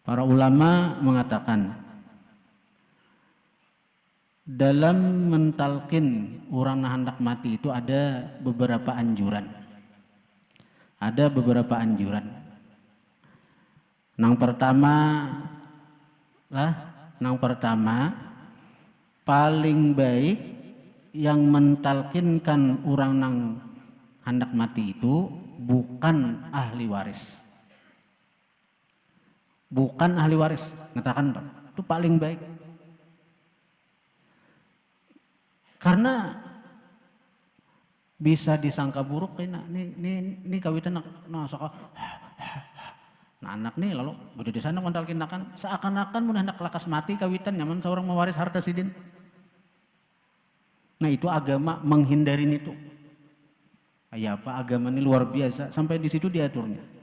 Para ulama mengatakan dalam mentalkin orang na hendak mati itu ada beberapa anjuran. Ada beberapa anjuran. Yang pertama paling baik yang mentalkinkan orang nang hendak mati itu bukan ahli waris. Bukan ahli waris, ngatakan itu paling baik. Karena bisa disangka buruk kayaknya ini kawitan saka anak nih lalu udah di sana kontalkin akan seakan-akan mun hendak lakas mati kawitan nyaman seorang mewaris harta sidin. Nah itu agama menghindarin itu. Kayak apa agama ini luar biasa sampai di situ diaturnya.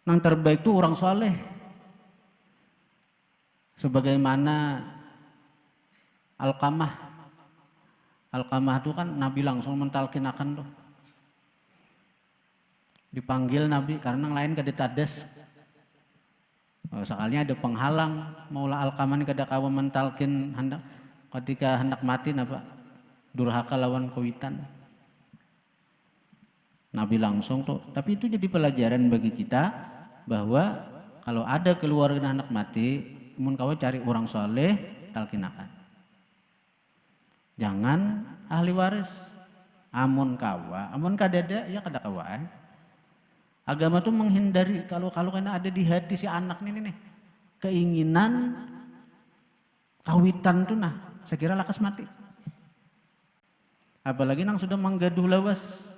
Yang terbaik itu orang soleh. Sebagaimana Alqamah itu kan Nabi langsung mentalkin akan tuh. Dipanggil Nabi karena yang lain kada tades. Sekalinya ada penghalang Maula Alqamah ini kada kawa mentalkin ketika hendak mati napa durhaka lawan kawitan. Nabi langsung tuh. Tapi itu jadi pelajaran bagi kita bahwa kalau ada keluarga anak mati, mun kawa cari orang soleh, talkinakan. Jangan ahli waris. Amun kadada ya kada kawa. Agama tuh menghindari kalau kena ada di hati si anak nih keinginan kawitan tuh sekira lakas mati. Apalagi nang sudah menggaduh lawas.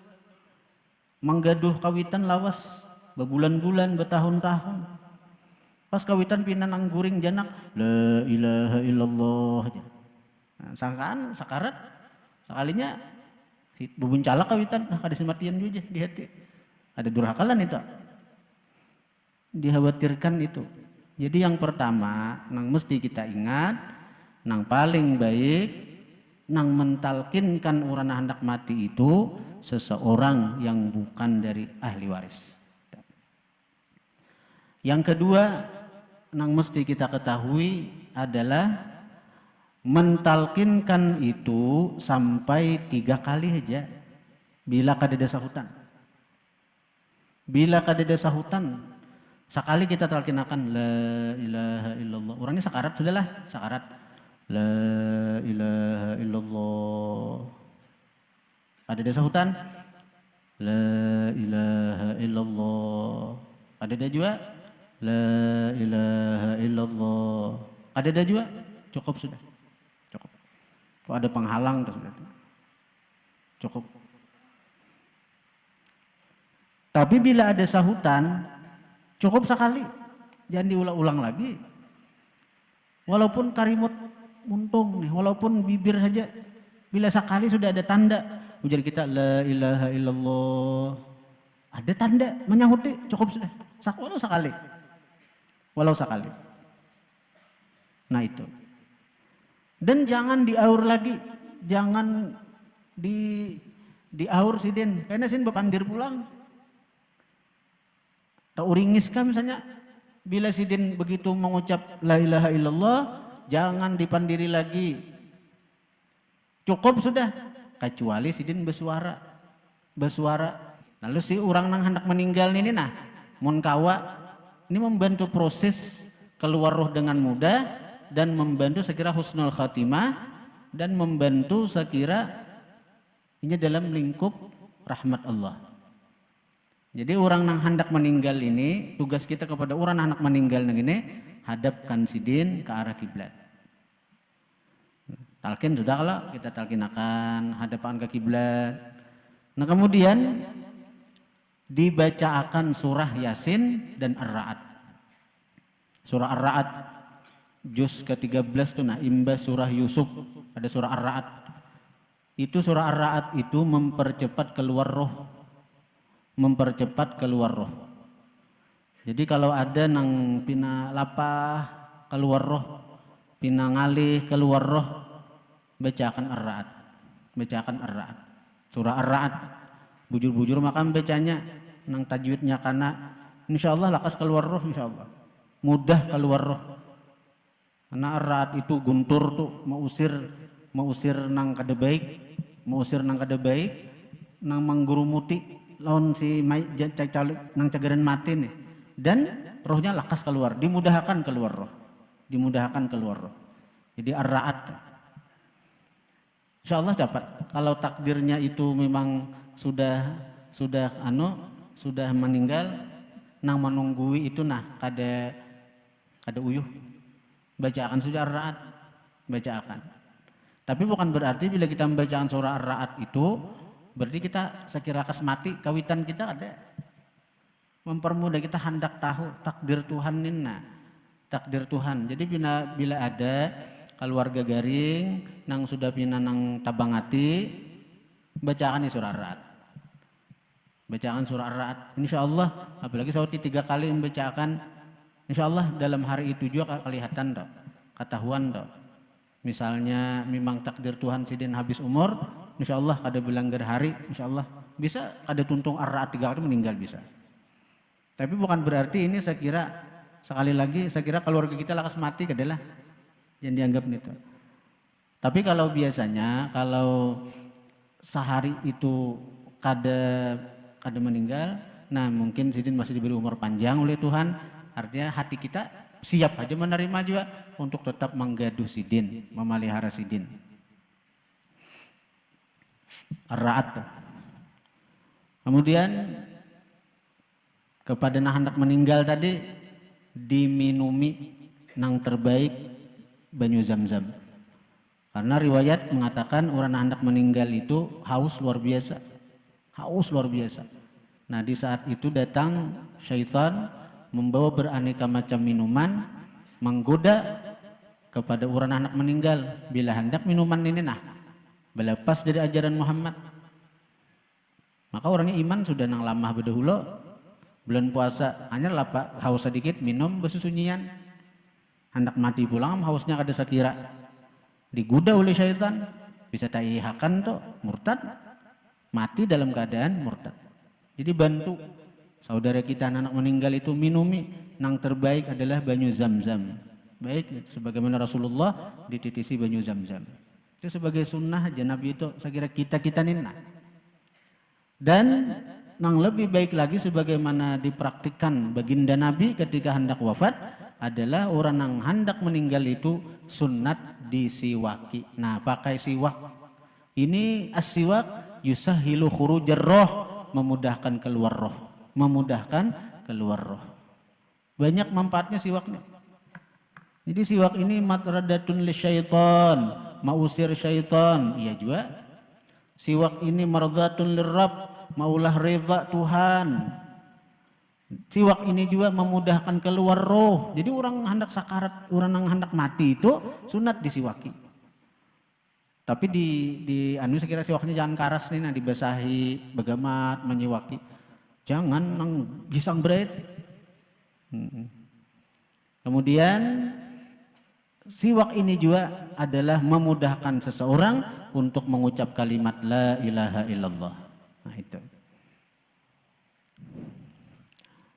Menggaduh kawitan lawas berbulan-bulan, bertahun-tahun. Pas kawitan pinan nang guring janak, la ilaha illallah. Nah, sangkaan sakarat sekalinya bebuncala kawitan, kada sematian juga di hati. Ada durhakalan itu. Dikhawatirkan itu. Jadi yang pertama, nang mesti kita ingat, nang paling baik, nang mentalkinkan orang hendak mati itu seseorang yang bukan dari ahli waris. Yang kedua, yang mesti kita ketahui adalah mentalkinkan itu sampai 3 kali aja bila kadada sahutan. Bila kadada sahutan, sekali kita talkinakan la ilaha illallah. Orangnya sakarat sudahlah, sakarat. La ilaha illallah. Kadada sahutan, la ilaha illallah. Kadada juga la ilaha illallah. Ada juga? Cukup sudah. Cukup. Kalau ada penghalang terus cukup. Tapi bila ada sahutan, cukup sekali. Jangan diulang-ulang lagi. Walaupun karimut muntung nih, walaupun bibir saja. Bila sekali sudah ada tanda, ujar kita la ilaha illallah. Ada tanda menyahuti, cukup sudah. Walau sekali. Walau sekali. Nah itu. Dan jangan diaur lagi. Jangan diaur sidin. Karena sin bepandir pulang. Tak uringis kan misalnya. Bila sidin begitu mengucap la ilaha illallah. Jangan dipandiri lagi. Cukup sudah. Kecuali sidin bersuara. Lalu si orang nang hendak meninggal ini mun kawa ini membantu proses keluar roh dengan mudah dan membantu sekira husnul khatimah dan membantu sekira ini dalam lingkup rahmat Allah. Jadi orang nang hendak meninggal ini tugas kita kepada orang nang hendak meninggal ini hadapkan sidin ke arah kiblat. Talqin sudah kalau kita talqinakan hadapan ke kiblat. Nah kemudian dibacakan surah Yasin dan Ar-Ra'd. Surah Ar-Ra'd juz ke-13 tuh imbas surah Yusuf, ada surah Ar-Ra'd. Itu surah Ar-Ra'd itu mempercepat keluar roh. Jadi kalau ada nang pina lapah keluar roh, pina ngalih keluar roh, bacakan Ar-Ra'd. Surah Ar-Ra'd. Bujur-bujur makam bacanya nang tajwidnya karena insyaallah lakas keluar roh insyaallah. Mudah keluar roh. Karena ar-ra'at itu guntur tuh mausir nang kada baik, nang manggurumuti lawan si nang cagaran mati nih. Dan rohnya lakas keluar, dimudahkan keluar roh. Jadi ar-ra'at. Insyaallah dapat. Kalau takdirnya itu memang sudah meninggal, nang menunggui itu kada uyuh. Bacaan sudah ar-ra'at, bacaan. Tapi bukan berarti bila kita membacaan surah ar-ra'at itu berarti kita sekira kas mati kawitan kita ada. Mempermudah kita hendak tahu takdir Tuhan nina. Takdir Tuhan. Jadi bila ada keluarga garing nang sudah pina nang tabangati bacaan surah ar-ra'at. Bacaan surah ar-ra'at. Insyaallah apalagi sauti 3 kali membacakan, insyaallah dalam hari itu juga kelihatan toh, ketahuan toh. Misalnya memang takdir Tuhan sidin habis umur, insyaallah kada belanggar hari, insyaallah bisa kada tuntung ar-ra'at 3 kali meninggal bisa. Tapi bukan berarti ini saya kira keluarga kita lakas mati kadalah. Yang dianggap itu. Tapi kalau biasanya kalau sehari itu kada meninggal, nah mungkin sidin masih diberi umur panjang oleh Tuhan, artinya hati kita siap aja menerima juga untuk tetap menggaduh sidin, memelihara sidin. Ar-ra'at. Kemudian kepada nah hendak meninggal tadi diminumi nang terbaik banyu zam-zam. Karena riwayat mengatakan orang hendak meninggal itu haus luar biasa. Nah di saat itu datang syaitan membawa beraneka macam minuman, menggoda kepada orang anak meninggal bila hendak minuman ini berlepas dari ajaran Muhammad. Maka orangnya iman sudah nang lamah berdahulu, bulan puasa hanya lapar haus sedikit minum besusunyian, hendak mati pulang hausnya kada sakira, digoda oleh syaitan, bisa taihakan tuh murtad, mati dalam keadaan murtad. Jadi bantu saudara kita anak meninggal itu minumi nang terbaik adalah banyu zam-zam. Baik, sebagaimana Rasulullah dititisi banyu zam-zam. Itu sebagai sunnah aja Nabi itu saya kira kita nina. Dan nang lebih baik lagi sebagaimana dipraktikkan baginda Nabi ketika hendak wafat adalah orang yang hendak meninggal itu sunat disiwaki. Nah, pakai siwak. Ini as-siwak yusahilu khurujar roh, memudahkan keluar roh. Banyak manfaatnya siwaknya. Jadi siwak ini matradatun lisyaitan, mausir syaitan. Iya juga. Siwak ini mardatun lirrab, maulah reza Tuhan. Siwak ini juga memudahkan keluar roh. Jadi orang hendak sakarat, orang yang hendak mati itu sunat disiwaki. Tapi saya kira siwaknya jangan karas nih, dibasahi, begamat, menyiwaki. Jangan nang gisang berat. Kemudian siwak ini juga adalah memudahkan seseorang untuk mengucap kalimat la ilaha illallah.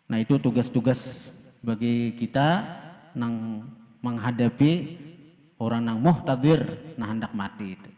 Nah itu tugas-tugas bagi kita nang menghadapi orang nang muhtadir nah hendak mati itu.